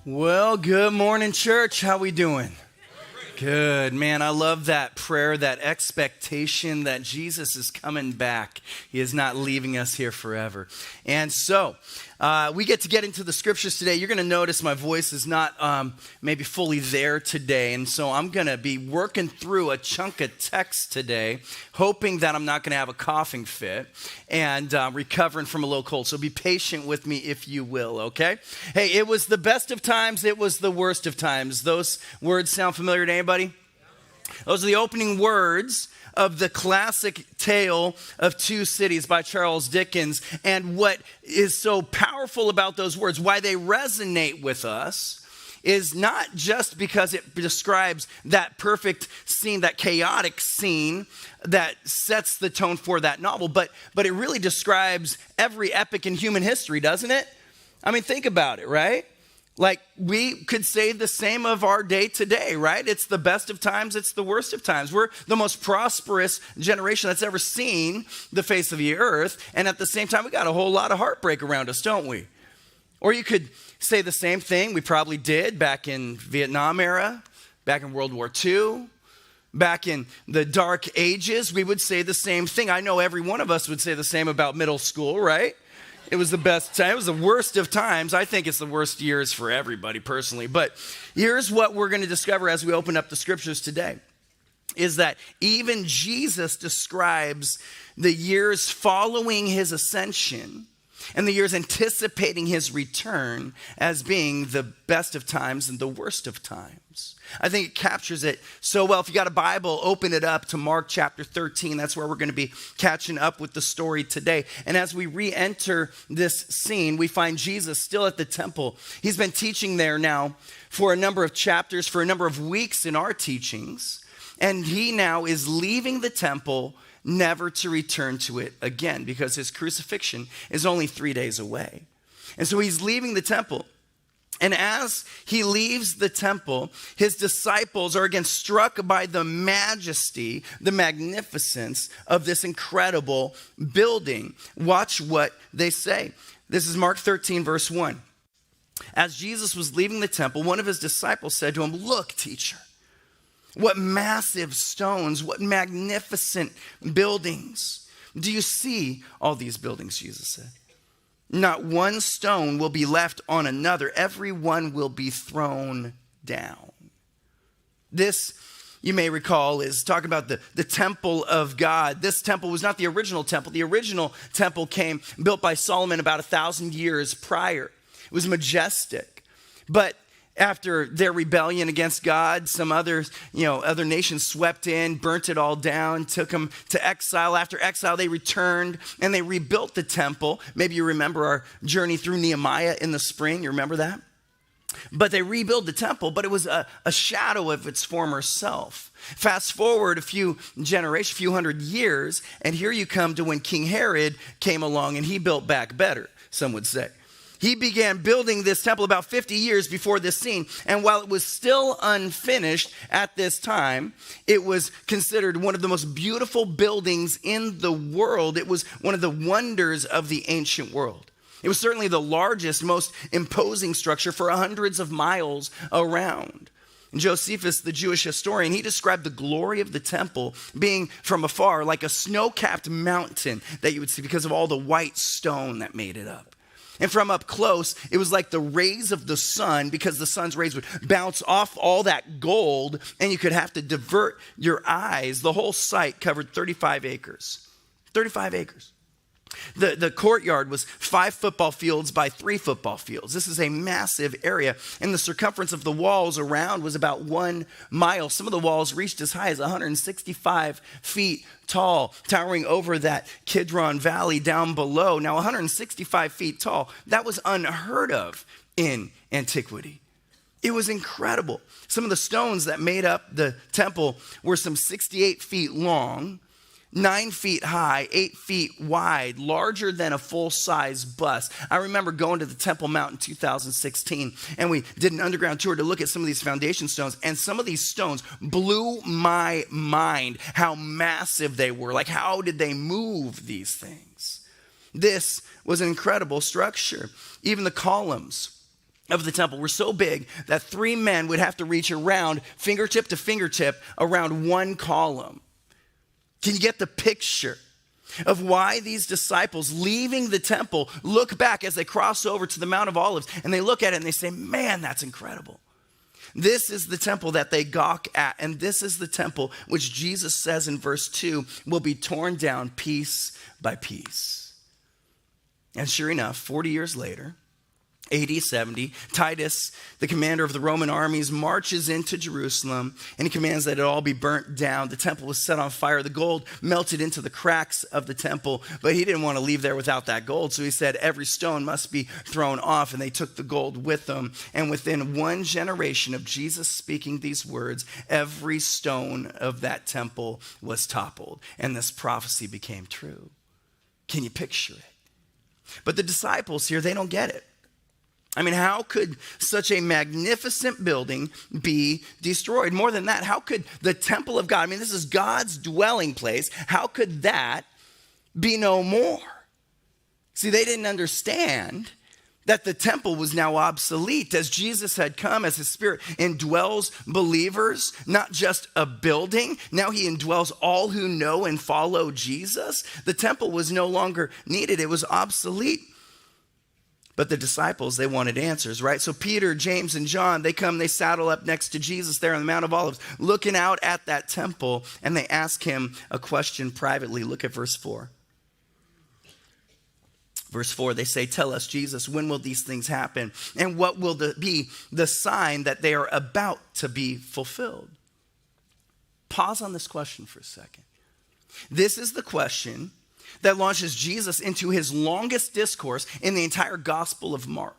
Well, good morning, church. How we doing? Good, man. I love that prayer, that expectation that Jesus is coming back. He is not leaving us here forever. And so we get into the scriptures today. You're going to notice my voice is not maybe fully there today. And so I'm going to be working through a chunk of text today, hoping that I'm not going to have a coughing fit and recovering from a little cold. So be patient with me if you will, okay? Hey, it was the best of times. It was the worst of times. Those words sound familiar to anybody? Those are the opening words of the classic Tale of Two Cities by Charles Dickens. And what is so powerful about those words, why they resonate with us, is not just because it describes that perfect scene, that chaotic scene that sets the tone for that novel, but it really describes every epic in human history, doesn't it? I mean, think about it, right? Like, we could say the same of our day today, right? It's the best of times, it's the worst of times. We're the most prosperous generation that's ever seen the face of the earth, and at the same time, we got a whole lot of heartbreak around us, don't we? Or you could say the same thing we probably did back in Vietnam era, back in World War II, back in the dark ages. We would say the same thing. I know every one of us would say the same about middle school, right? It was the best time. It was the worst of times. I think it's the worst years for everybody personally. But here's what we're going to discover as we open up the scriptures today, is that even Jesus describes the years following his ascension and the years anticipating his return as being the best of times and the worst of times. I think it captures it so well. If you got a Bible, open it up to Mark chapter 13. That's where we're going to be catching up with the story today. And as we re-enter this scene, we find Jesus still at the temple. He's been teaching there now for a number of chapters, for a number of weeks in our teachings. And he now is leaving the temple, never to return to it again, because his crucifixion is only 3 days away. And so he's leaving the temple. And as he leaves the temple, his disciples are again struck by the majesty, the magnificence of this incredible building. Watch what they say. This is Mark 13, verse 1. As Jesus was leaving the temple, one of his disciples said to him, "Look, teacher, what massive stones, what magnificent buildings. Do you see all these buildings?" Jesus said. "Not one stone will be left on another. Every one will be thrown down." This, you may recall, is talking about the temple of God. This temple was not the original temple. The original temple came built by Solomon about 1,000 years prior. It was majestic. But after their rebellion against God, some other nations swept in, burnt it all down, took them to exile. After exile, they returned and they rebuilt the temple. Maybe you remember our journey through Nehemiah in the spring. You remember that? But they rebuilt the temple, but it was a shadow of its former self. Fast forward a few generations, a few hundred years, and here you come to when King Herod came along and he built back better, some would say. He began building this temple about 50 years before this scene. And while it was still unfinished at this time, it was considered one of the most beautiful buildings in the world. It was one of the wonders of the ancient world. It was certainly the largest, most imposing structure for hundreds of miles around. And Josephus, the Jewish historian, he described the glory of the temple being from afar like a snow-capped mountain that you would see because of all the white stone that made it up. And from up close, it was like the rays of the sun, because the sun's rays would bounce off all that gold, and you could have to divert your eyes. The whole site covered 35 acres. 35 acres. The courtyard was 5 football fields by 3 football fields. This is a massive area. And the circumference of the walls around was about 1 mile. Some of the walls reached as high as 165 feet tall, towering over that Kidron Valley down below. Now, 165 feet tall, that was unheard of in antiquity. It was incredible. Some of the stones that made up the temple were some 68 feet long, 9 feet high, 8 feet wide, larger than a full-size bus. I remember going to the Temple Mount in 2016, and we did an underground tour to look at some of these foundation stones, and some of these stones blew my mind how massive they were. Like, how did they move these things? This was an incredible structure. Even the columns of the temple were so big that 3 men would have to reach around fingertip to fingertip around one column. Can you get the picture of why these disciples leaving the temple look back as they cross over to the Mount of Olives and they look at it and they say, man, that's incredible. This is the temple that they gawk at, and this is the temple which Jesus says in verse 2 will be torn down piece by piece. And sure enough, 40 years later, AD 70, Titus, the commander of the Roman armies, marches into Jerusalem and he commands that it all be burnt down. The temple was set on fire. The gold melted into the cracks of the temple, but he didn't want to leave there without that gold. So he said every stone must be thrown off, and they took the gold with them. And within 1 generation of Jesus speaking these words, every stone of that temple was toppled, and this prophecy became true. Can you picture it? But the disciples here, they don't get it. I mean, how could such a magnificent building be destroyed? More than that, how could the temple of God, I mean, this is God's dwelling place, how could that be no more? See, they didn't understand that the temple was now obsolete. As Jesus had come, as his Spirit indwells believers, not just a building, now he indwells all who know and follow Jesus. The temple was no longer needed. It was obsolete. But the disciples, they wanted answers, right? So Peter, James, and John, they come, they saddle up next to Jesus there on the Mount of Olives, looking out at that temple, and they ask him a question privately. Look at verse 4. Verse 4, they say, tell us, Jesus, when will these things happen? And what will be the sign that they are about to be fulfilled? Pause on this question for a second. This is the question that launches Jesus into his longest discourse in the entire Gospel of Mark.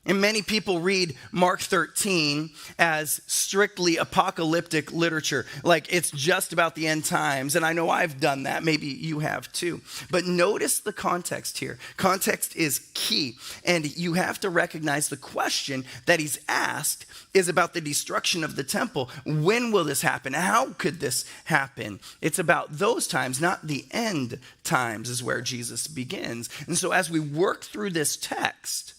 And many people read Mark 13 as strictly apocalyptic literature, like it's just about the end times. And I know I've done that. Maybe you have too. But notice the context here. Context is key. And you have to recognize the question that he's asked is about the destruction of the temple. When will this happen? How could this happen? It's about those times, not the end times, is where Jesus begins. And so as we work through this text,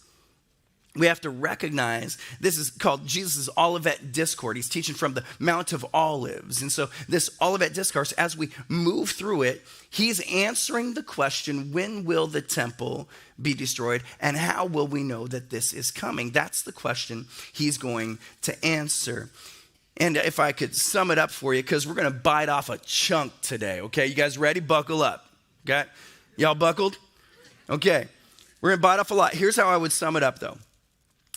we have to recognize this is called Jesus' Olivet Discourse. He's teaching from the Mount of Olives. And so this Olivet Discourse, as we move through it, he's answering the question, when will the temple be destroyed? And how will we know that this is coming? That's the question he's going to answer. And if I could sum it up for you, because we're going to bite off a chunk today. Okay, you guys ready? Buckle up. Okay, y'all buckled? Okay, we're going to bite off a lot. Here's how I would sum it up, though.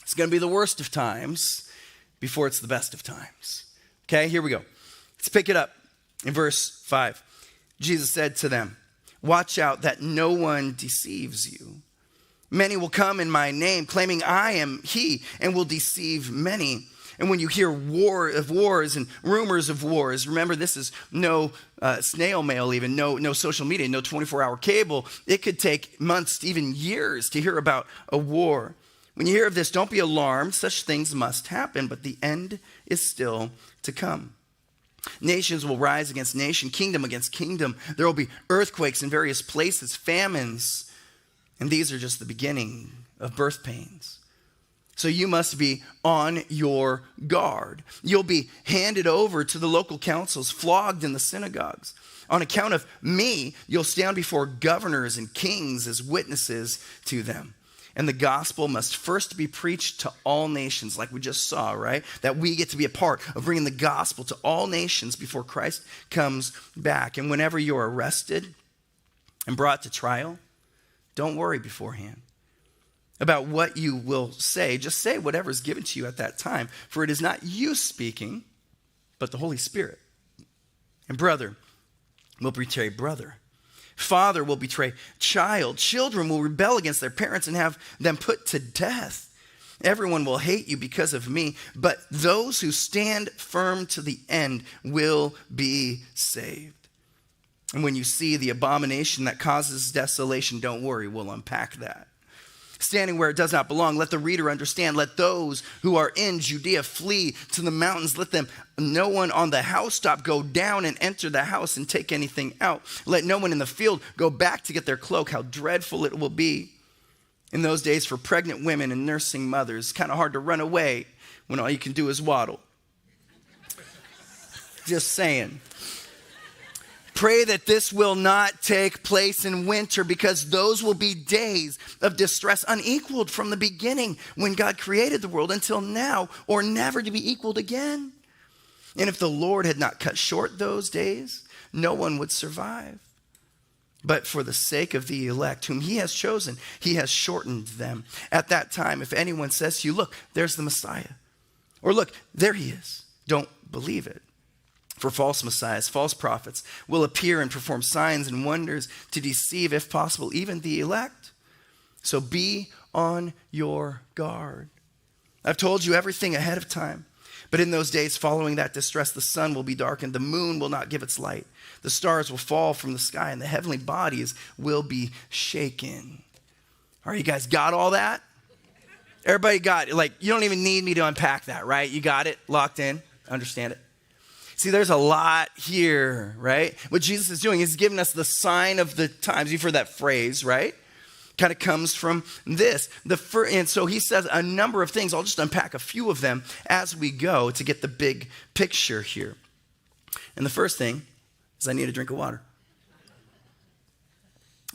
It's going to be the worst of times before it's the best of times. Okay, here we go. Let's pick it up in verse 5. Jesus said to them, watch out that no one deceives you. Many will come in my name, claiming I am he, and will deceive many. And when you hear wars and rumors of wars, remember this is no snail mail even, no social media, no 24-hour cable. It could take months, even years to hear about a war. When you hear of this, don't be alarmed. Such things must happen, but the end is still to come. Nations will rise against nation, kingdom against kingdom. There will be earthquakes in various places, famines, and these are just the beginning of birth pains. So you must be on your guard. You'll be handed over to the local councils, flogged in the synagogues. On account of me, you'll stand before governors and kings as witnesses to them. And the gospel must first be preached to all nations, like we just saw, right? That we get to be a part of bringing the gospel to all nations before Christ comes back. And whenever you're arrested and brought to trial, don't worry beforehand about what you will say. Just say whatever is given to you at that time, for it is not you speaking, but the Holy Spirit. And brother will betray brother. Father will betray child. Children will rebel against their parents and have them put to death. Everyone will hate you because of me, but those who stand firm to the end will be saved. And when you see the abomination that causes desolation, don't worry, we'll unpack that. Standing where it does not belong, let the reader understand. Let those who are in Judea flee to the mountains. Let no one on the housetop go down and enter the house and take anything out. Let no one in the field go back to get their cloak. How dreadful it will be in those days for pregnant women and nursing mothers. Kind of hard to run away when all you can do is waddle. Just saying. Pray that this will not take place in winter, because those will be days of distress unequaled from the beginning when God created the world until now, or never to be equaled again. And if the Lord had not cut short those days, no one would survive. But for the sake of the elect whom he has chosen, he has shortened them. At that time, if anyone says to you, look, there's the Messiah, or look, there he is, don't believe it. For false messiahs, false prophets will appear and perform signs and wonders to deceive, if possible, even the elect. So be on your guard. I've told you everything ahead of time. But in those days following that distress, the sun will be darkened, the moon will not give its light, the stars will fall from the sky, and the heavenly bodies will be shaken. All right, you guys got all that? Everybody got it. Like, you don't even need me to unpack that, right? You got it? Locked in? Understand it? See, there's a lot here, right? What Jesus is doing is giving us the sign of the times. You've heard that phrase, right? Kind of comes from this. And so he says a number of things. I'll just unpack a few of them as we go to get the big picture here. And the first thing is I need a drink of water.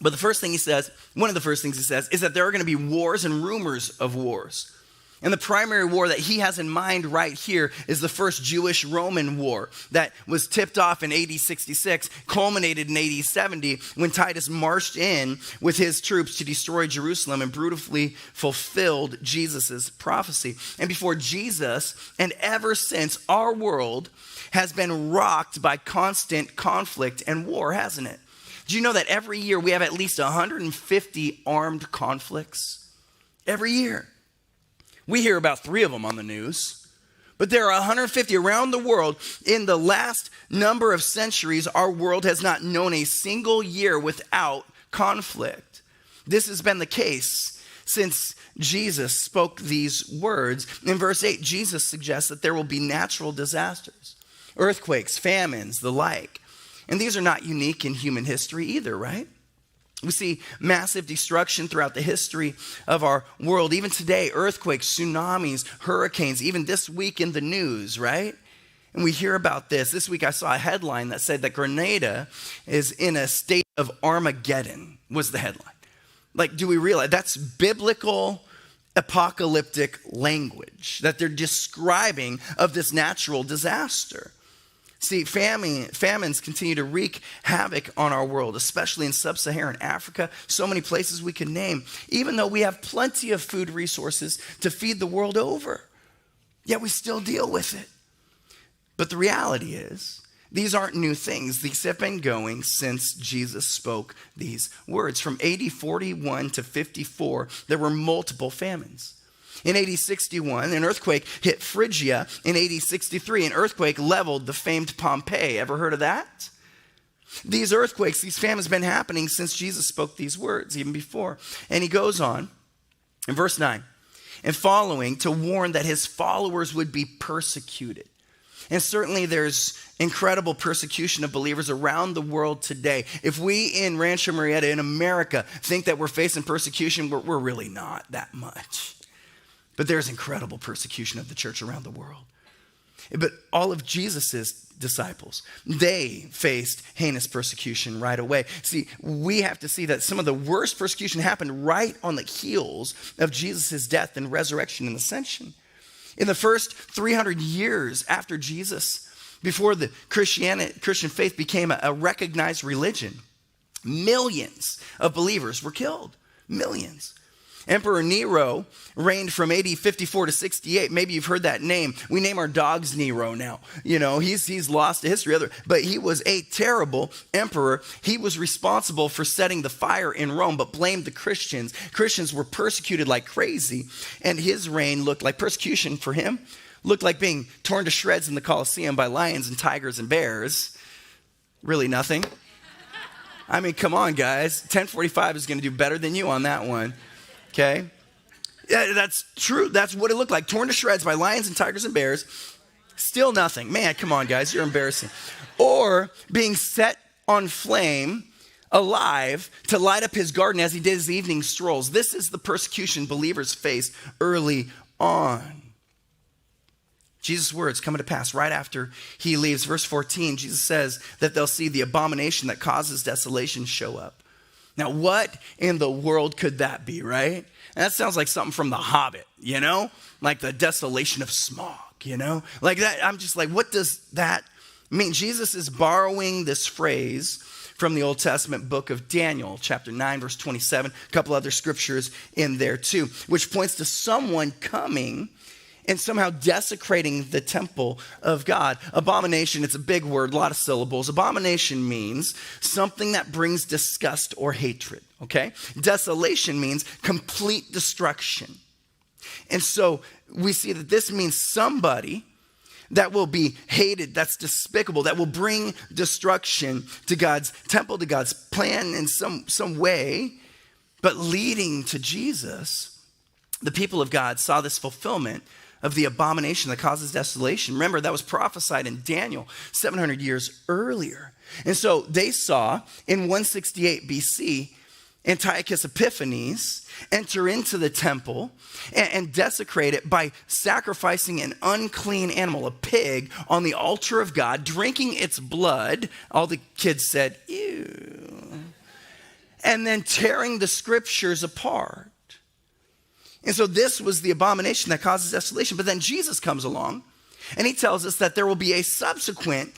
But the first thing he says, one of the first things he says, is that there are going to be wars and rumors of wars. And the primary war that he has in mind right here is the first Jewish-Roman war that was tipped off in AD 66, culminated in AD 70, when Titus marched in with his troops to destroy Jerusalem and brutally fulfilled Jesus' prophecy. And before Jesus, and ever since, our world has been rocked by constant conflict and war, hasn't it? Do you know that every year we have at least 150 armed conflicts? Every year. We hear about 3 of them on the news, but there are 150 around the world. In the last number of centuries, our world has not known a single year without conflict. This has been the case since Jesus spoke these words. In verse 8, Jesus suggests that there will be natural disasters, earthquakes, famines, the like. And these are not unique in human history either, right? We see massive destruction throughout the history of our world. Even today, earthquakes, tsunamis, hurricanes, even this week in the news, right? And we hear about this. This week I saw a headline that said that Grenada is in a state of Armageddon, was the headline. Like, do we realize that's biblical apocalyptic language that they're describing of this natural disaster? See, famines continue to wreak havoc on our world, especially in sub-Saharan Africa. So many places we can name, even though we have plenty of food resources to feed the world over. Yet we still deal with it. But the reality is, these aren't new things. These have been going since Jesus spoke these words. From AD 41 to 54, there were multiple famines. In AD 61, an earthquake hit Phrygia. In AD 63, an earthquake leveled the famed Pompeii. Ever heard of that? These earthquakes, these famines have been happening since Jesus spoke these words, even before. And he goes on in verse 9, and following, to warn that his followers would be persecuted. And certainly there's incredible persecution of believers around the world today. If we in Rancho Murieta, in America, think that we're facing persecution, we're really not that much. But there's incredible persecution of the church around the world. But all of Jesus's disciples, they faced heinous persecution right away. See, we have to see that some of the worst persecution happened right on the heels of Jesus' death and resurrection and ascension. In the first 300 years after Jesus, before the Christian faith became a recognized religion, Millions of believers were killed. Millions. Emperor Nero reigned from AD 54 to 68. Maybe you've heard that name. We name our dogs Nero now. You know, he's lost to history. But he was a terrible emperor. He was responsible for setting the fire in Rome, but blamed the Christians. Christians were persecuted like crazy, and his reign looked like persecution for him. Looked like being torn to shreds in the Colosseum by lions and tigers and bears. Really nothing. I mean, come on, guys. 1045 is going to do better than you on that one. Okay? Yeah, that's true. That's what it looked like. Torn to shreds by lions and tigers and bears. Still nothing. Man, come on, guys. You're embarrassing. Or being set on flame alive to light up his garden as he did his evening strolls. This is the persecution believers face early on. Jesus' words coming to pass right after he leaves. Verse 14, Jesus says that they'll see the abomination that causes desolation show up. Now, what in the world could that be, right? And that sounds like something from The Hobbit, you know? Like the desolation of smog, you know? Like that, I'm just like, what does that mean? Jesus is borrowing this phrase from the Old Testament book of Daniel, chapter 9, verse 27, a couple other scriptures in there too, which points to someone coming and somehow desecrating the temple of God. Abomination, it's a big word, a lot of syllables. Abomination means something that brings disgust or hatred, okay? Desolation means complete destruction. And so we see that this means somebody that will be hated, that's despicable, that will bring destruction to God's temple, to God's plan in some way, but leading to Jesus. The people of God saw this fulfillment of the abomination that causes desolation. Remember, that was prophesied in Daniel 700 years earlier. And so they saw in 168 BC, Antiochus Epiphanes enter into the temple and desecrate it by sacrificing an unclean animal, a pig, on the altar of God, drinking its blood. All the kids said, ew. And then tearing the scriptures apart. And so this was the abomination that causes desolation. But then Jesus comes along and he tells us that there will be a subsequent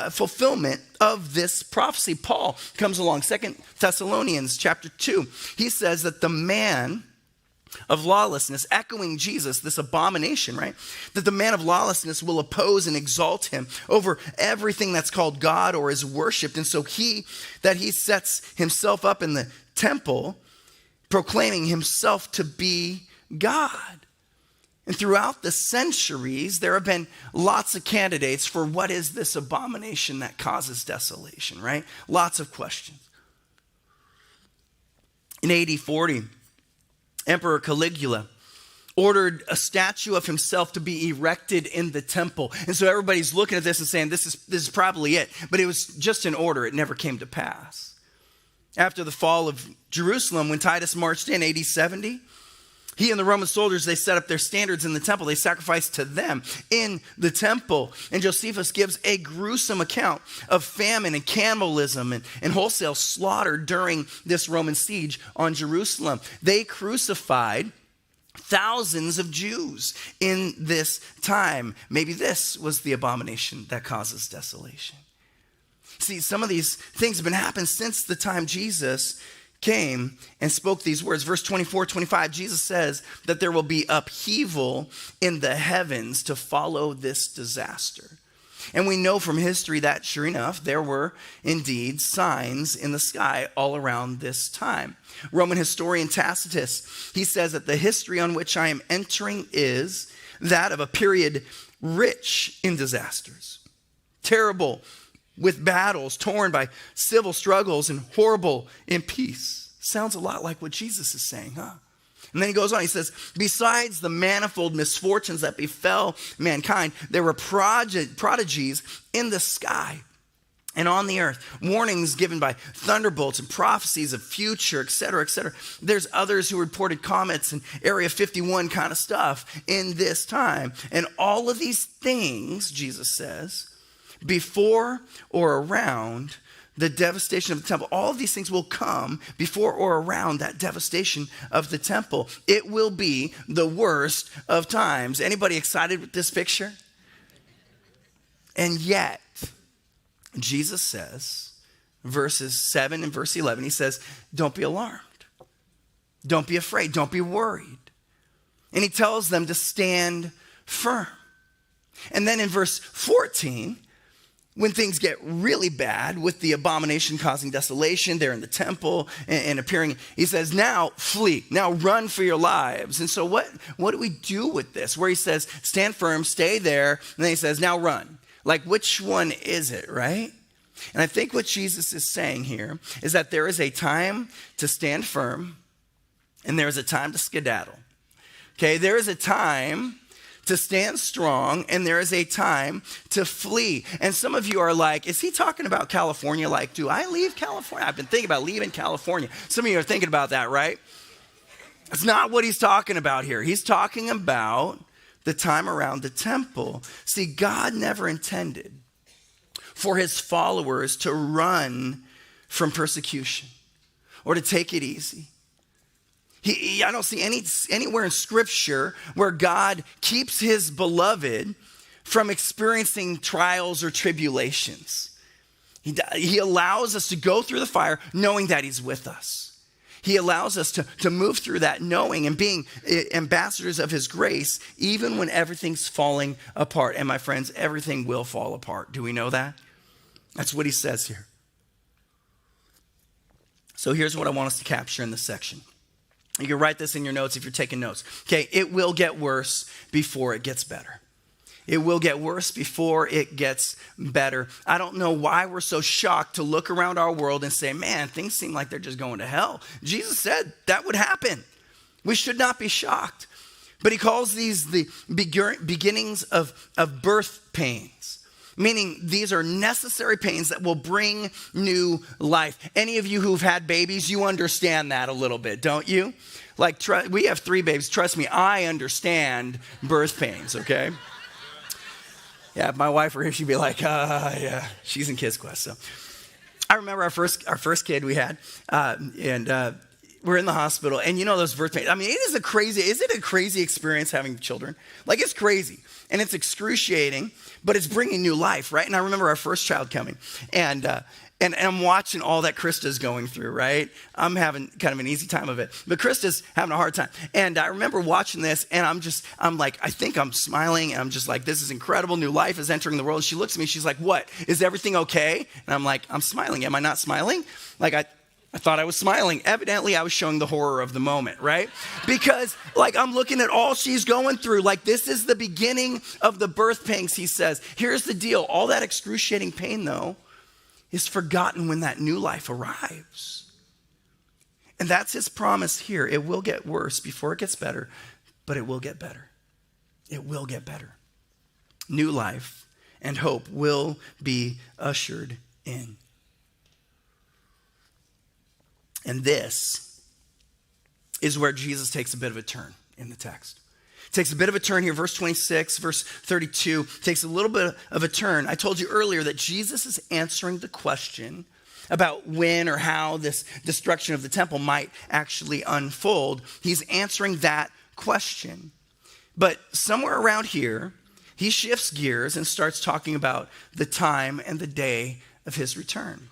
fulfillment of this prophecy. Paul comes along, 2 Thessalonians chapter 2. He says that the man of lawlessness, echoing Jesus, this abomination, right? That the man of lawlessness will oppose and exalt him over everything that's called God or is worshipped. And so he sets himself up in the temple, proclaiming himself to be God. And throughout the centuries, there have been lots of candidates for what is this abomination that causes desolation, right? Lots of questions. In AD 40, Emperor Caligula ordered a statue of himself to be erected in the temple. And so everybody's looking at this and saying, this is probably it. But it was just an order. It never came to pass. After the fall of Jerusalem, when Titus marched in AD 70, he and the Roman soldiers, they set up their standards in the temple. They sacrificed to them in the temple. And Josephus gives a gruesome account of famine and cannibalism and wholesale slaughter during this Roman siege on Jerusalem. They crucified thousands of Jews in this time. Maybe this was the abomination that causes desolation. See, some of these things have been happening since the time Jesus came and spoke these words. Verse 24, 25, Jesus says that there will be upheaval in the heavens to follow this disaster. And we know from history that, sure enough, there were indeed signs in the sky all around this time. Roman historian Tacitus, he says that the history on which I am entering is that of a period rich in disasters, terrible with battles, torn by civil struggles, and horrible in peace. Sounds a lot like what Jesus is saying, huh? And then he goes on, he says, besides the manifold misfortunes that befell mankind, there were prodigies in the sky and on the earth, warnings given by thunderbolts and prophecies of future, et cetera, et cetera. There's others who reported comets and Area 51 kind of stuff in this time. And all of these things, Jesus says, before or around the devastation of the temple. All of these things will come before or around that devastation of the temple. It will be the worst of times. Anybody excited with this picture? And yet, Jesus says verses 7 and verse 11, he says, don't be alarmed. Don't be afraid. Don't be worried. And he tells them to stand firm. And then in verse 14, when things get really bad with the abomination causing desolation, they're in the temple and appearing, he says, now flee, now run for your lives. And so what do we do with this? Where he says, stand firm, stay there, and then he says, now run. Like, which one is it, right? And I think what Jesus is saying here is that there is a time to stand firm and there is a time to skedaddle. Okay, there is a time to stand strong, and there is a time to flee. And some of you are like, is he talking about California? Like, do I leave California? I've been thinking about leaving California. Some of you are thinking about that, right? That's not what he's talking about here. He's talking about the time around the temple. See, God never intended for his followers to run from persecution or to take it easy. I don't see anywhere in Scripture where God keeps his beloved from experiencing trials or tribulations. He allows us to go through the fire knowing that he's with us. He allows us to move through that knowing and being ambassadors of his grace even when everything's falling apart. And my friends, everything will fall apart. Do we know that? That's what he says here. So here's what I want us to capture in this section. You can write this in your notes if you're taking notes. Okay, it will get worse before it gets better. It will get worse before it gets better. I don't know why we're so shocked to look around our world and say, man, things seem like they're just going to hell. Jesus said that would happen. We should not be shocked. But he calls these the beginnings of birth pains. Meaning these are necessary pains that will bring new life. Any of you who've had babies, you understand that a little bit, don't you? Like, we have 3 babies. Trust me, I understand birth pains, okay? Yeah, if my wife were here, she'd be like, yeah, she's in Kids Quest. So I remember our first kid we had, and we're in the hospital, and you know those birth pains. I mean, is it a crazy experience having children? Like, it's crazy, and it's excruciating, but it's bringing new life, right? And I remember our first child coming, and I'm watching all that Krista's going through, right? I'm having kind of an easy time of it, but Krista's having a hard time. And I remember watching this, and I'm like, I think I'm smiling, and I'm just like, this is incredible. New life is entering the world. And she looks at me, she's like, what? Is everything okay? And I'm like, I'm smiling. Am I not smiling? Like, I thought I was smiling. Evidently, I was showing the horror of the moment, right? Because, like, I'm looking at all she's going through. Like, this is the beginning of the birth pangs, he says. Here's the deal. All that excruciating pain, though, is forgotten when that new life arrives. And that's his promise here. It will get worse before it gets better, but it will get better. It will get better. New life and hope will be ushered in. And this is where Jesus takes a bit of a turn in the text. Takes a bit of a turn here. Verse 26, verse 32 takes a little bit of a turn. I told you earlier that Jesus is answering the question about when or how this destruction of the temple might actually unfold. He's answering that question. But somewhere around here, he shifts gears and starts talking about the time and the day of his return.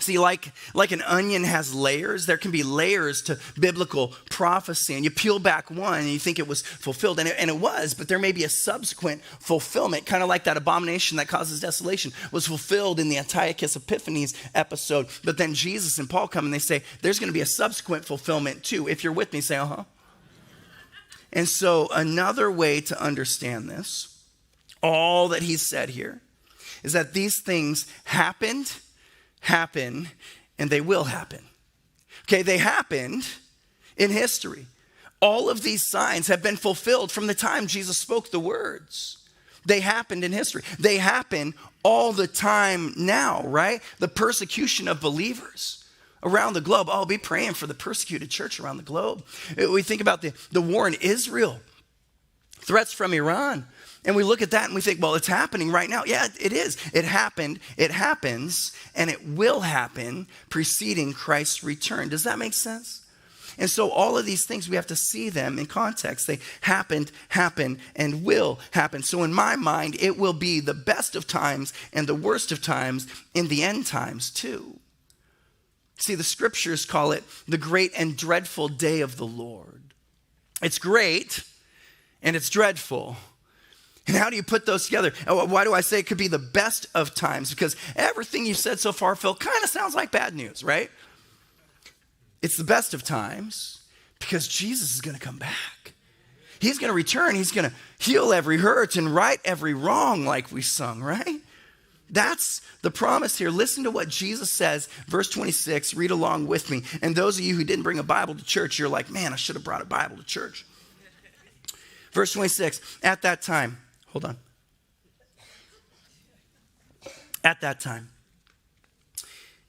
See, like an onion has layers, there can be layers to biblical prophecy. And you peel back one and you think it was fulfilled. And it was, but there may be a subsequent fulfillment, kind of like that abomination that causes desolation was fulfilled in the Antiochus Epiphanes episode. But then Jesus and Paul come and they say, there's going to be a subsequent fulfillment too. If you're with me, say, uh-huh. And so another way to understand this, all that he's said here, is that these things happen, and they will happen. Okay, they happened in history. All of these signs have been fulfilled from the time Jesus spoke the words. They happened in history. They happen all the time now, right? The persecution of believers around the globe. Oh, be praying for the persecuted church around the globe. We think about the war in Israel, threats from Iran. And we look at that and we think, well, it's happening right now. Yeah, it is. It happened, it happens, and it will happen preceding Christ's return. Does that make sense? And so all of these things, we have to see them in context. They happened, happen, and will happen. So in my mind, it will be the best of times and the worst of times in the end times too. See, the scriptures call it the great and dreadful day of the Lord. It's great and it's dreadful. And how do you put those together? Why do I say it could be the best of times? Because everything you've said so far, Phil, kind of sounds like bad news, right? It's the best of times because Jesus is going to come back. He's going to return. He's going to heal every hurt and right every wrong like we sung, right? That's the promise here. Listen to what Jesus says, verse 26. Read along with me. And those of you who didn't bring a Bible to church, you're like, man, I should have brought a Bible to church. Verse 26, at that time, hold on. At that time,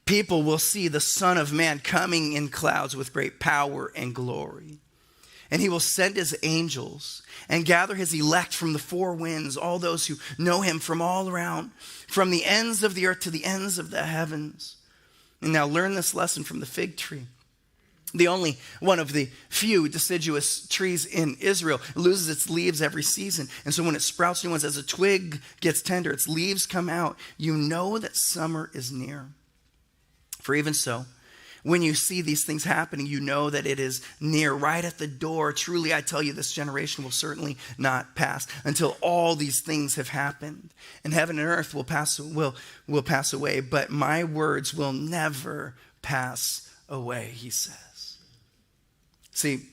people will see the Son of Man coming in clouds with great power and glory. And he will send his angels and gather his elect from the four winds, all those who know him from all around, from the ends of the earth to the ends of the heavens. And now learn this lesson from the fig tree. The only one of the few deciduous trees in Israel loses its leaves every season. And so when it sprouts new ones, as a twig gets tender, its leaves come out. You know that summer is near. For even so, when you see these things happening, you know that it is near, right at the door. Truly, I tell you, this generation will certainly not pass until all these things have happened. And heaven and earth will pass away, but my words will never pass away, he says. See,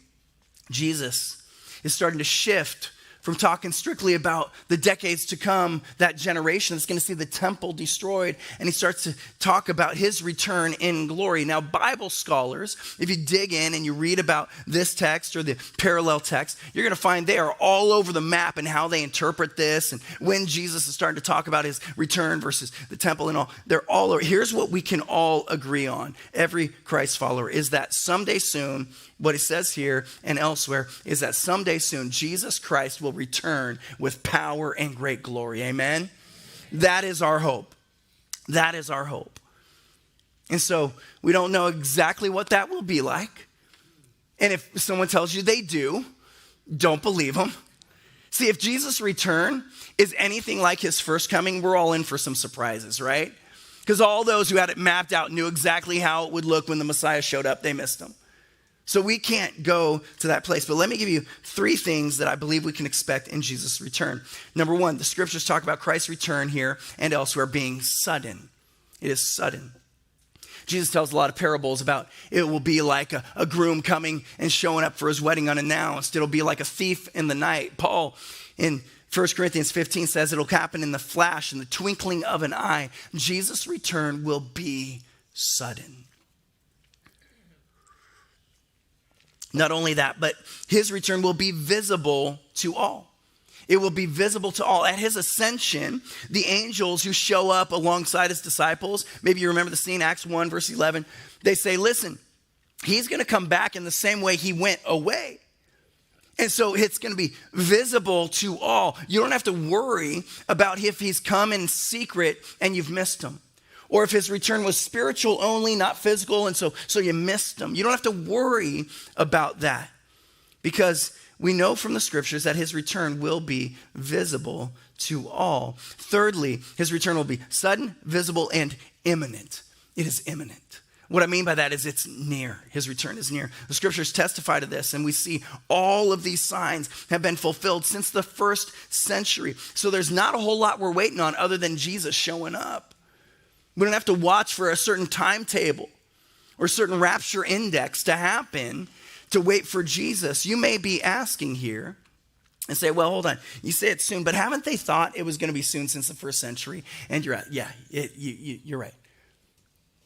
Jesus is starting to shift from talking strictly about the decades to come, that generation that's going to see the temple destroyed. And he starts to talk about his return in glory. Now, Bible scholars, if you dig in and you read about this text or the parallel text, you're going to find they are all over the map in how they interpret this and when Jesus is starting to talk about his return versus the temple and all. They're all over. Here's what we can all agree on, every Christ follower, is that someday soon, what he says here and elsewhere is that someday soon, Jesus Christ will return with power and great glory. Amen? That is our hope. That is our hope. And so we don't know exactly what that will be like. And if someone tells you they do, don't believe them. See, if Jesus' return is anything like his first coming, we're all in for some surprises, right? Because all those who had it mapped out knew exactly how it would look when the Messiah showed up. They missed him. So we can't go to that place. But let me give you three things that I believe we can expect in Jesus' return. Number one, the scriptures talk about Christ's return here and elsewhere being sudden. It is sudden. Jesus tells a lot of parables about it will be like a groom coming and showing up for his wedding unannounced. It'll be like a thief in the night. Paul in 1 Corinthians 15 says it'll happen in the flash, in the twinkling of an eye. Jesus' return will be sudden. Not only that, but his return will be visible to all. It will be visible to all. At his ascension, the angels who show up alongside his disciples, maybe you remember the scene, Acts 1, verse 11, they say, listen, he's going to come back in the same way he went away. And so it's going to be visible to all. You don't have to worry about if he's come in secret and you've missed him. Or if his return was spiritual only, not physical, and so you missed him. You don't have to worry about that because we know from the scriptures that his return will be visible to all. Thirdly, his return will be sudden, visible, and imminent. It is imminent. What I mean by that is it's near. His return is near. The scriptures testify to this, and we see all of these signs have been fulfilled since the first century. So there's not a whole lot we're waiting on other than Jesus showing up. We don't have to watch for a certain timetable or a certain rapture index to happen to wait for Jesus. You may be asking here and say, well, hold on. You say it's soon, but haven't they thought it was going to be soon since the first century? And you're right. Yeah, you're right.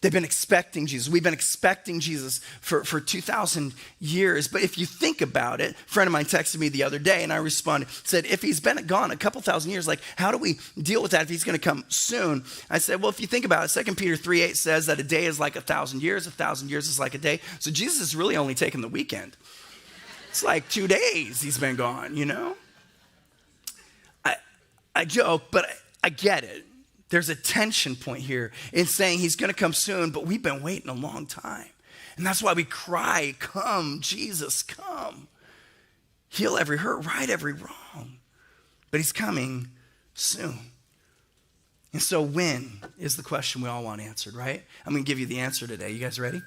They've been expecting Jesus. We've been expecting Jesus for 2,000 years. But if you think about it, a friend of mine texted me the other day and I responded, said, if he's been gone a couple thousand years, like how do we deal with that if he's going to come soon? I said, well, if you think about it, 2 Peter 3:8 says that a day is like 1,000 years. 1,000 years is like a day. So Jesus is really only taking the weekend. It's like 2 days he's been gone, you know? I joke, but I get it. There's a tension point here in saying he's going to come soon, but we've been waiting a long time. And that's why we cry, come, Jesus, come. Heal every hurt, right every wrong. But he's coming soon. And so when is the question we all want answered, right? I'm going to give you the answer today. You guys ready?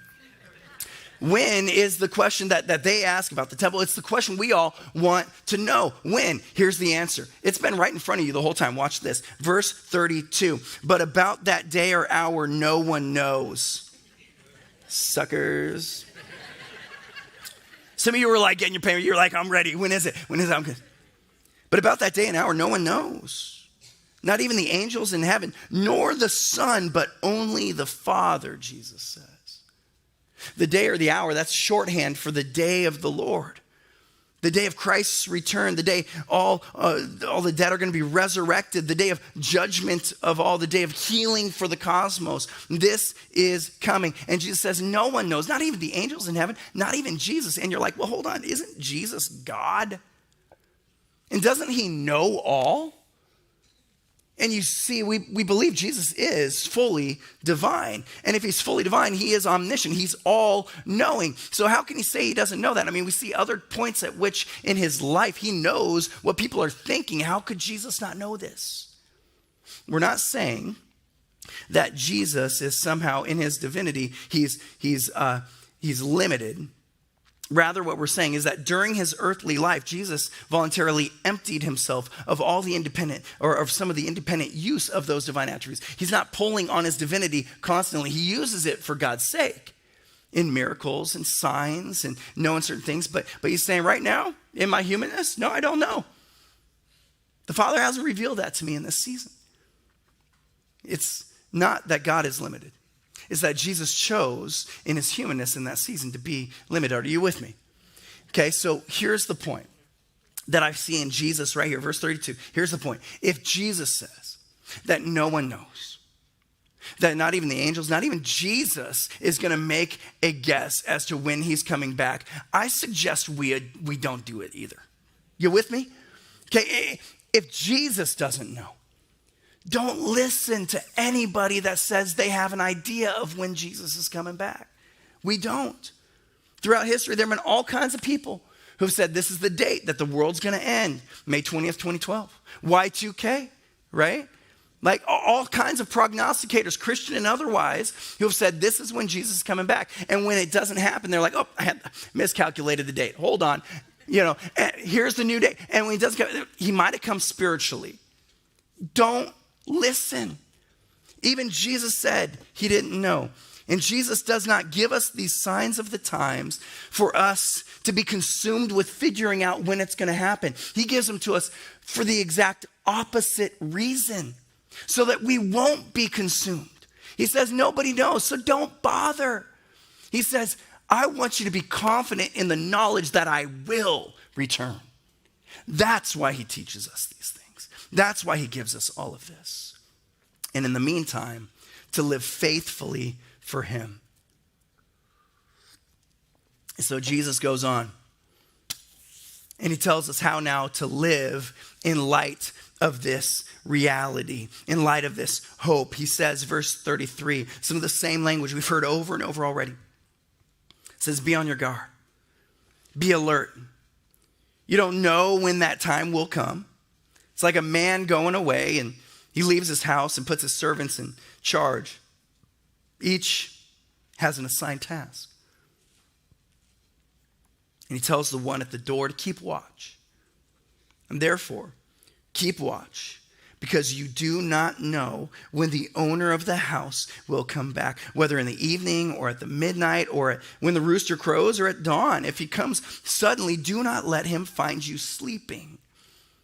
When is the question that they ask about the temple? It's the question we all want to know. When? Here's the answer. It's been right in front of you the whole time. Watch this. Verse 32. But about that day or hour, no one knows. Suckers. Some of you were like getting your payment. You're like, I'm ready. When is it? When is it? I'm good. But about that day and hour, no one knows. Not even the angels in heaven, nor the Son, but only the Father, Jesus says. The day or the hour, that's shorthand for the day of the Lord. The day of Christ's return, the day all the dead are going to be resurrected, the day of judgment of all, the day of healing for the cosmos. This is coming. And Jesus says, no one knows, not even the angels in heaven, not even Jesus. And you're like, well, hold on, isn't Jesus God? And doesn't he know all? And you see, we believe Jesus is fully divine. And if he's fully divine, he is omniscient. He's all-knowing. So how can he say he doesn't know that? I mean, we see other points at which in his life he knows what people are thinking. How could Jesus not know this? We're not saying that Jesus is somehow in his divinity, he's limited. Rather, what we're saying is that during his earthly life, Jesus voluntarily emptied himself of all the independent, or of some of the independent use of those divine attributes. He's not pulling on his divinity constantly. He uses it for God's sake in miracles and signs and knowing certain things. But he's saying right now, in my humanness, no, I don't know. The Father hasn't revealed that to me in this season. It's not that God is limited. Is that Jesus chose in his humanness in that season to be limited. Are you with me? Okay, so here's the point that I see in Jesus right here, verse 32. Here's the point. If Jesus says that no one knows, that not even the angels, not even Jesus is going to make a guess as to when he's coming back, I suggest we don't do it either. You with me? Okay, if Jesus doesn't know, don't listen to anybody that says they have an idea of when Jesus is coming back. We don't. Throughout history, there have been all kinds of people who've said this is the date that the world's going to end, May 20th, 2012. Y2K, right? Like all kinds of prognosticators, Christian and otherwise, who have said this is when Jesus is coming back. And when it doesn't happen, they're like, oh, I had miscalculated the date. Hold on. Here's the new date. And when he does come, he might have come spiritually. Don't listen. Even Jesus said he didn't know. And Jesus does not give us these signs of the times for us to be consumed with figuring out when it's going to happen. He gives them to us for the exact opposite reason, so that we won't be consumed. He says nobody knows, so don't bother. He says, I want you to be confident in the knowledge that I will return. That's why he teaches us these things. That's why he gives us all of this. And in the meantime, to live faithfully for him. So Jesus goes on and he tells us how now to live in light of this reality, in light of this hope. He says, verse 33, some of the same language we've heard over and over already. It says, be on your guard. Be alert. You don't know when that time will come. It's like a man going away and he leaves his house and puts his servants in charge. Each has an assigned task. And he tells the one at the door to keep watch. And therefore, keep watch, because you do not know when the owner of the house will come back, whether in the evening or at the midnight or when the rooster crows or at dawn. If he comes suddenly, do not let him find you sleeping.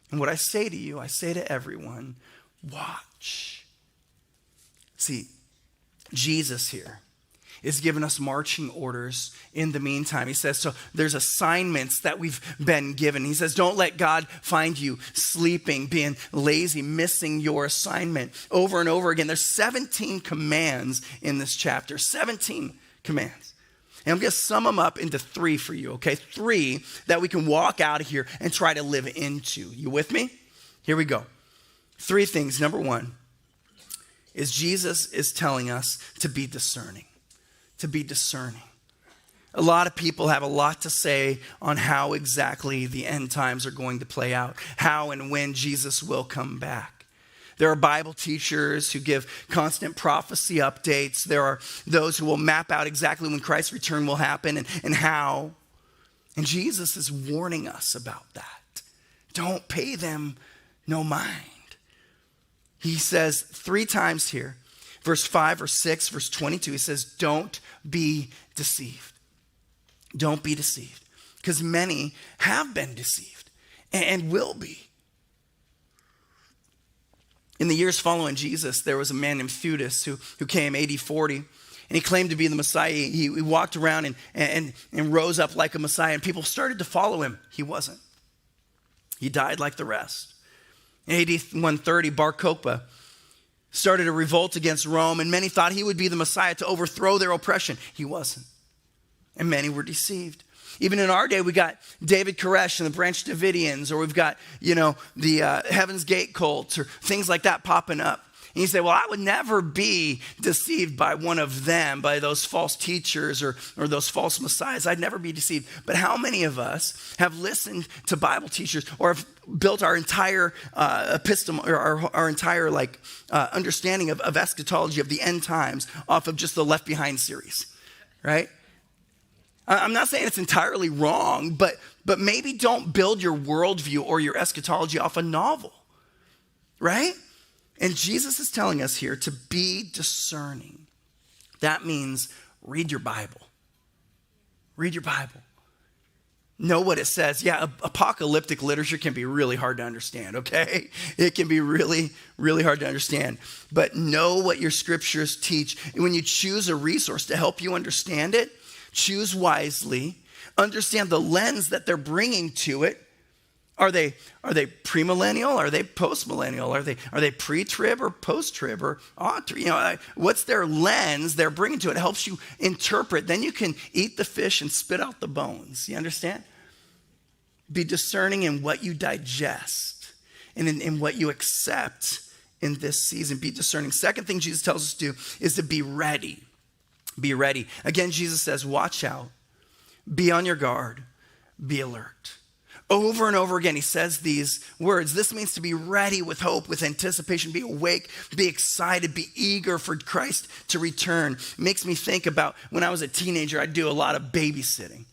And what I say to you, I say to everyone, watch. See, Jesus here is giving us marching orders in the meantime. He says, so there's assignments that we've been given. He says, don't let God find you sleeping, being lazy, missing your assignment over and over again. There's 17 commands in this chapter, 17 commands. And I'm going to sum them up into 3 for you, okay? 3 that we can walk out of here and try to live into. You with me? Here we go. 3 things. Number 1 is Jesus is telling us to be discerning. To be discerning. A lot of people have a lot to say on how exactly the end times are going to play out, how and when Jesus will come back. There are Bible teachers who give constant prophecy updates. There are those who will map out exactly when Christ's return will happen and how. And Jesus is warning us about that. Don't pay them no mind. He says 3 times here, verse 5 or 6, verse 22, he says, don't be deceived. Don't be deceived. Because many have been deceived and will be. In the years following Jesus, there was a man named Theudas who came AD 40, and he claimed to be the Messiah. He walked around and rose up like a Messiah, and people started to follow him. He wasn't. He died like the rest. In AD 130, Bar Kokhba started a revolt against Rome, and many thought he would be the Messiah to overthrow their oppression. He wasn't. And many were deceived. Even in our day, we got David Koresh and the Branch Davidians, or we've got, the Heaven's Gate cults, or things like that popping up. And you say, well, I would never be deceived by one of them, by those false teachers or those false messiahs. I'd never be deceived. But how many of us have listened to Bible teachers or have built our entire our entire understanding of eschatology, of the end times, off of just the Left Behind series, right? I'm not saying it's entirely wrong, but maybe don't build your worldview or your eschatology off a novel, right? And Jesus is telling us here to be discerning. That means read your Bible. Read your Bible. Know what it says. Yeah, apocalyptic literature can be really hard to understand, okay? It can be really, really hard to understand. But know what your scriptures teach. And when you choose a resource to help you understand it, choose wisely. Understand the lens that they're bringing to it. Are they premillennial? Are they postmillennial? Are they pre-trib or post-trib or what's their lens they're bringing to it? It helps you interpret. Then you can eat the fish and spit out the bones. You understand? Be discerning in what you digest and in what you accept in this season. Be discerning. Second thing Jesus tells us to do is to be ready. Be ready. Again, Jesus says, watch out, be on your guard, be alert. Over and over again, he says these words. This means to be ready with hope, with anticipation, be awake, be excited, be eager for Christ to return. It makes me think about when I was a teenager, I'd do a lot of babysitting.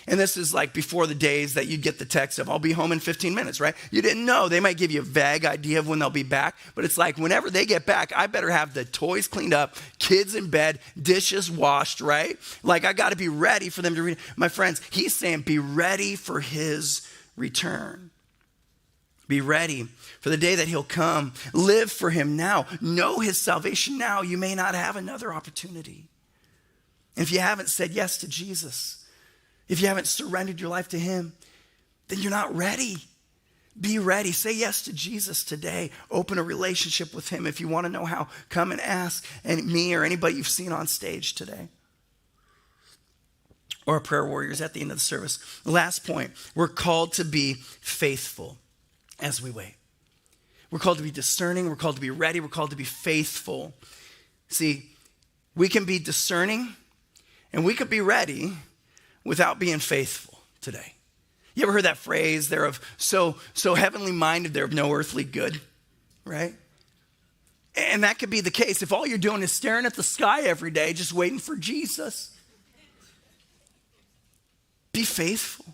And this is like before the days that you'd get the text of, I'll be home in 15 minutes, right? You didn't know. They might give you a vague idea of when they'll be back, but it's like whenever they get back, I better have the toys cleaned up, kids in bed, dishes washed, right? Like I got to be ready for them to read. My friends, he's saying be ready for his return. Be ready for the day that he'll come. Live for him now. Know his salvation now. You may not have another opportunity. And if you haven't said yes to Jesus, if you haven't surrendered your life to him, then you're not ready. Be ready. Say yes to Jesus today. Open a relationship with him. If you want to know how, come and ask me or anybody you've seen on stage today. Or prayer warriors at the end of the service. Last point, we're called to be faithful as we wait. We're called to be discerning. We're called to be ready. We're called to be faithful. See, we can be discerning and we could be ready without being faithful today. You ever heard that phrase, they're of so heavenly minded, they're of no earthly good, right? And that could be the case if all you're doing is staring at the sky every day, just waiting for Jesus. Be faithful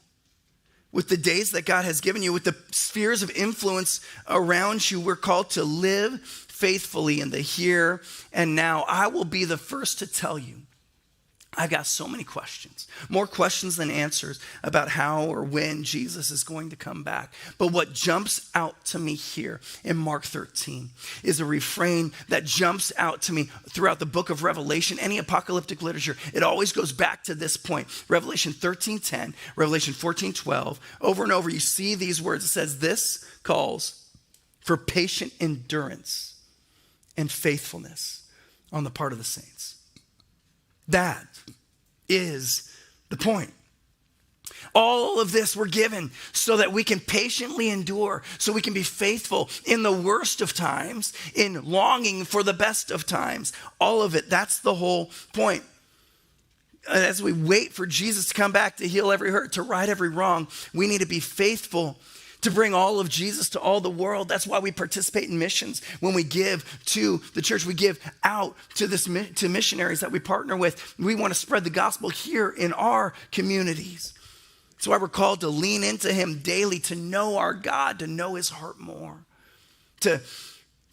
with the days that God has given you, with the spheres of influence around you. We're called to live faithfully in the here and now. I will be the first to tell you, I've got so many questions, more questions than answers about how or when Jesus is going to come back. But what jumps out to me here in Mark 13 is a refrain that jumps out to me throughout the book of Revelation, any apocalyptic literature. It always goes back to this point. Revelation 13:10, Revelation 14:12, over and over you see these words. It says this calls for patient endurance and faithfulness on the part of the saints. That is the point. All of this we're given so that we can patiently endure, so we can be faithful in the worst of times, in longing for the best of times. All of it, that's the whole point. As we wait for Jesus to come back to heal every hurt, to right every wrong, we need to be faithful to bring all of Jesus to all the world. That's why we participate in missions. When we give to the church, we give out to missionaries that we partner with. We want to spread the gospel here in our communities. That's why we're called to lean into him daily, to know our God, to know his heart more, to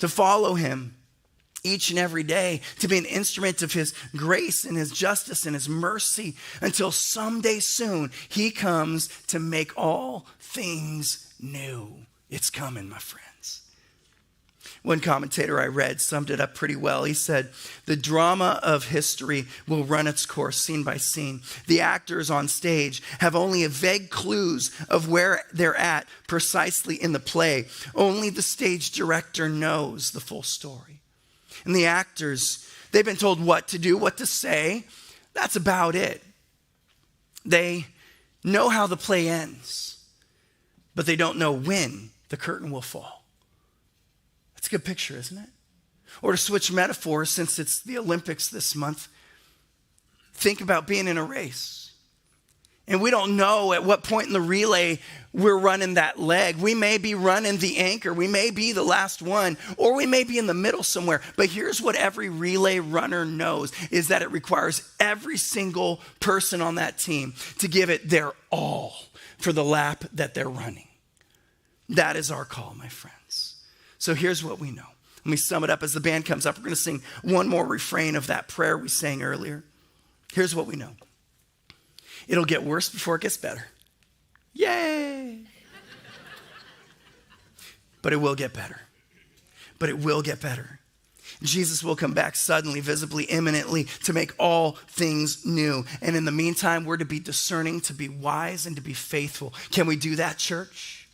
follow him each and every day, to be an instrument of his grace and his justice and his mercy until someday soon he comes to make all things new. It's coming, my friends. One commentator I read summed it up pretty well. He said, the drama of history will run its course scene by scene. The actors on stage have only a vague clues of where they're at precisely in the play. Only the stage director knows the full story. And the actors, they've been told what to do, what to say. That's about it. They know how the play ends, but they don't know when the curtain will fall. That's a good picture, isn't it? Or to switch metaphors, since it's the Olympics this month, think about being in a race. And we don't know at what point in the relay we're running that leg. We may be running the anchor. We may be the last one, or we may be in the middle somewhere. But here's what every relay runner knows, is that it requires every single person on that team to give it their all for the lap that they're running. That is our call, my friends. So here's what we know. Let me sum it up as the band comes up. We're going to sing one more refrain of that prayer we sang earlier. Here's what we know. It'll get worse before it gets better. Yay! But it will get better. But it will get better. Jesus will come back suddenly, visibly, imminently to make all things new. And in the meantime, we're to be discerning, to be wise, and to be faithful. Can we do that, church?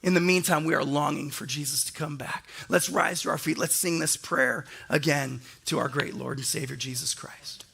In the meantime, we are longing for Jesus to come back. Let's rise to our feet. Let's sing this prayer again to our great Lord and Savior, Jesus Christ.